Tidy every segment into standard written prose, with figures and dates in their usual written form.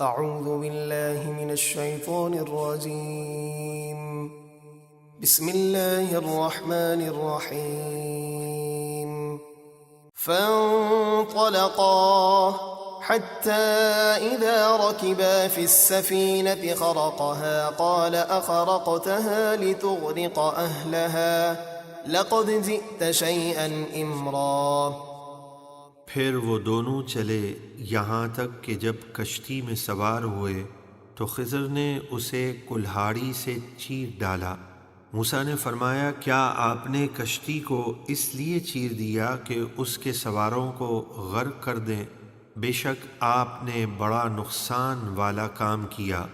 أعوذ بالله من الشيطان الرجيم. بسم الله الرحمن الرحيم. فانطلقا حتى إذا ركبا في السفينة خرقها قال أخرقتها لتغرق أهلها لقد جئت شيئا إمرا. پھر وہ دونوں چلے یہاں تک کہ جب کشتی میں سوار ہوئے تو خضر نے اسے کلہاڑی سے چیر ڈالا۔ موسیٰ نے فرمایا، کیا آپ نے کشتی کو اس لیے چیر دیا کہ اس کے سواروں کو غرق کر دیں؟ بے شک آپ نے بڑا نقصان والا کام کیا۔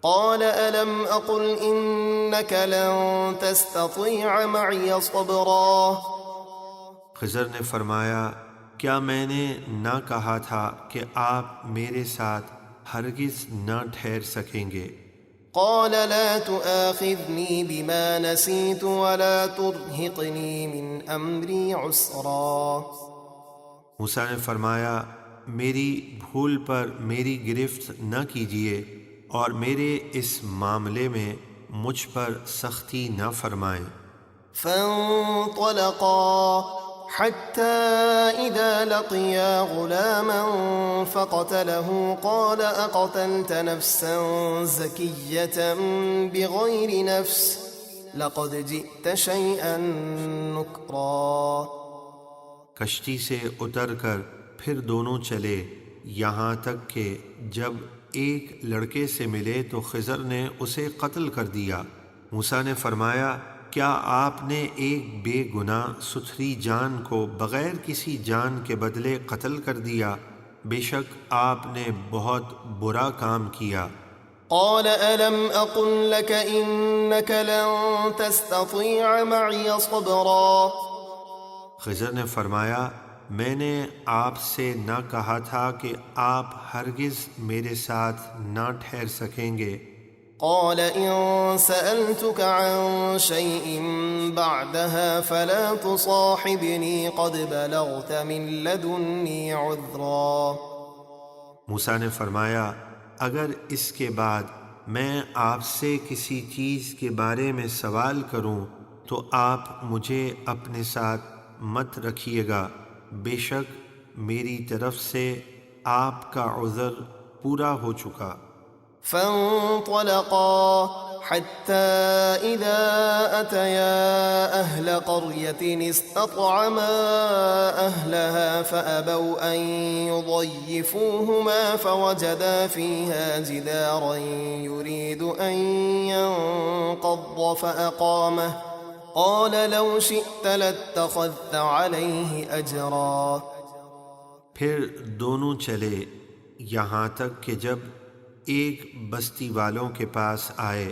قال ألم أقل إنك لن تستطيع معي صبرا. خضر نے فرمایا، کیا میں نے نہ کہا تھا کہ آپ میرے ساتھ ہرگز نہ ٹھہر سکیں گے؟ قال لا تؤاخذني بما نسيت ولا ترهقني من أمري عسرا. موسیٰ نے فرمایا، میری بھول پر میری گرفت نہ کیجیے اور میرے اس معاملے میں مجھ پر سختی نہ فرمائیں۔ فانطلقا حتى إذا لقيا غلاما فقتله قال أقتلت نفسا زكية بغير نفس لقد جئت شيئا نكرا. کشتی سے اتر کر پھر دونوں چلے یہاں تک کہ جب ایک لڑکے سے ملے تو خضر نے اسے قتل کر دیا۔ موسیٰ نے فرمایا، کیا آپ نے ایک بے گناہ ستھری جان کو بغیر کسی جان کے بدلے قتل کر دیا؟ بے شک آپ نے بہت برا کام کیا۔ قال ألم أقل لك إنك لن تستطيع معي صبرا. خضر نے فرمایا، میں نے آپ سے نہ کہا تھا کہ آپ ہرگز میرے ساتھ نہ ٹھہر سکیں گے؟ قال إن سألتك عن شيء بعدها فلا تصاحبني قد بلغت من لدني عذرا. موسیٰ نے فرمایا، اگر اس کے بعد میں آپ سے کسی چیز کے بارے میں سوال کروں تو آپ مجھے اپنے ساتھ مت رکھیے گا، بے شک میری طرف سے آپ کا عذر پورا ہو چکا۔ فانطلقا حتى إذا أتيا أهل قرية استطعما أهلها فأبوا أن يضيفوهما فوجدا فيها جدارا يريد أن ينقض فأقامه قال لو شئت لاتخذت عليه أجرا. پھر دونوں چلے یہاں تک کہ جب ایک بستی والوں کے پاس آئے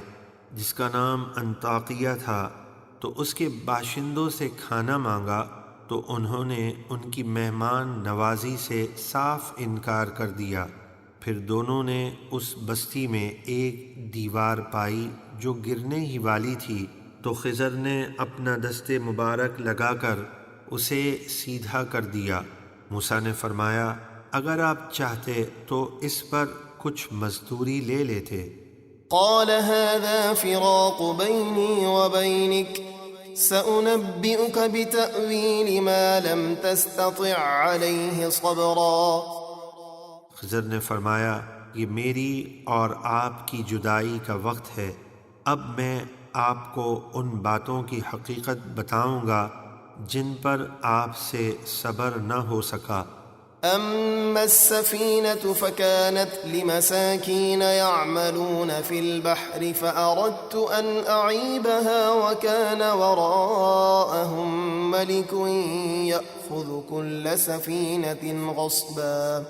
جس کا نام انطاکیہ تھا تو اس کے باشندوں سے کھانا مانگا تو انہوں نے ان کی مہمان نوازی سے صاف انکار کر دیا۔ پھر دونوں نے اس بستی میں ایک دیوار پائی جو گرنے ہی والی تھی تو خضر نے اپنا دست مبارک لگا کر اسے سیدھا کر دیا۔ موسیٰ نے فرمایا، اگر آپ چاہتے تو اس پر کچھ مزدوری لے لیتے۔ قال هذا فراق بيني وبينك سأنبئك بتأويل ما لم تستطع عليه صبرا. خضر نے فرمایا، یہ میری اور آپ کی جدائی کا وقت ہے، اب میں آپ کو ان باتوں کی حقیقت بتاؤں گا جن پر آپ سے صبر نہ ہو سکا۔ أما السفينة فكانت لمساكين يعملون في البحر فأردت أن أعيبها وكان وراءهم ملك يأخذ كل سفينة غصبا.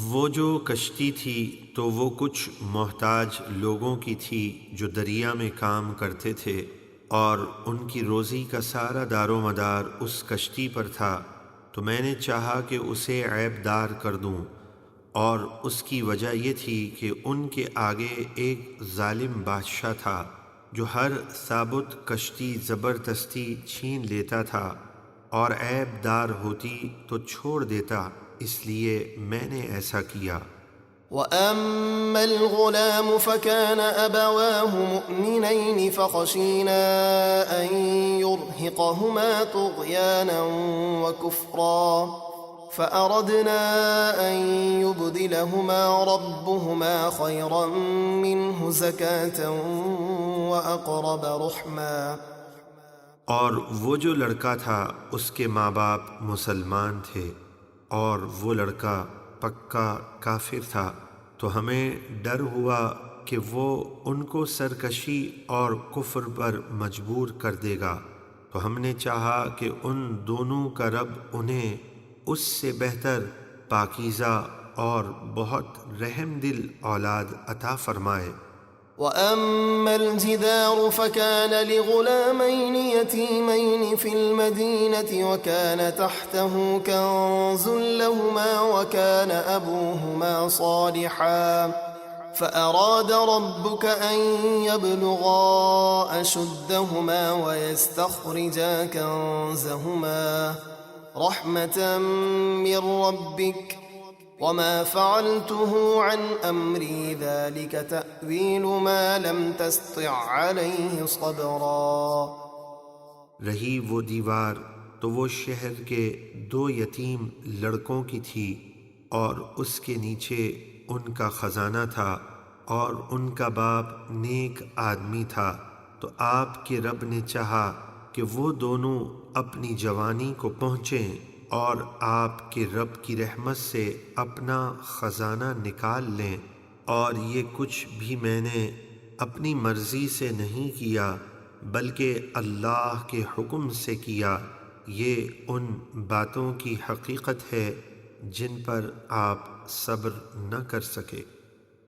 وہ جو کشتی تھی تو وہ کچھ محتاج لوگوں کی تھی جو دریا میں کام کرتے تھے اور ان کی روزی کا سارا دار و مدار اس کشتی پر تھا، تو میں نے چاہا کہ اسے عیب دار کر دوں، اور اس کی وجہ یہ تھی کہ ان کے آگے ایک ظالم بادشاہ تھا جو ہر ثابت کشتی زبردستی چھین لیتا تھا اور عیب دار ہوتی تو چھوڑ دیتا، اس لیے میں نے ایسا کیا۔ وأما الغلام فكان أبواه مؤمنين فخشينا أن يرهقهما طغيانا وكفرا فأردنا أن يبدلهما ربهما خيرا منه زكاة وأقرب رحما۔ اور وہ جو لڑکا تھا اس کے ماں باپ مسلمان تھے اور وہ لڑکا پکا کافر تھا، تو ہمیں ڈر ہوا کہ وہ ان کو سرکشی اور کفر پر مجبور کر دے گا، تو ہم نے چاہا کہ ان دونوں کا رب انہیں اس سے بہتر پاکیزہ اور بہت رحم دل اولاد عطا فرمائے۔ وأما الجدار فكان لغلامين يتيمين في المدينة وكان تحته كنز لهما وكان أبوهما صالحا فأراد ربك أن يبلغا أشدهما ويستخرجا كنزهما رحمة من ربك وما فعلته عن أمري ذلك تأويل ما لم تستطع عليه صبرا۔ رہی وہ دیوار تو وہ شہر کے 2 یتیم لڑکوں کی تھی، اور اس کے نیچے ان کا خزانہ تھا، اور ان کا باپ نیک آدمی تھا، تو آپ کے رب نے چاہا کہ وہ دونوں اپنی جوانی کو پہنچیں اور آپ کے رب کی رحمت سے اپنا خزانہ نکال لیں، اور یہ کچھ بھی میں نے اپنی مرضی سے نہیں کیا بلکہ اللہ کے حکم سے کیا۔ یہ ان باتوں کی حقیقت ہے جن پر آپ صبر نہ کر سکے۔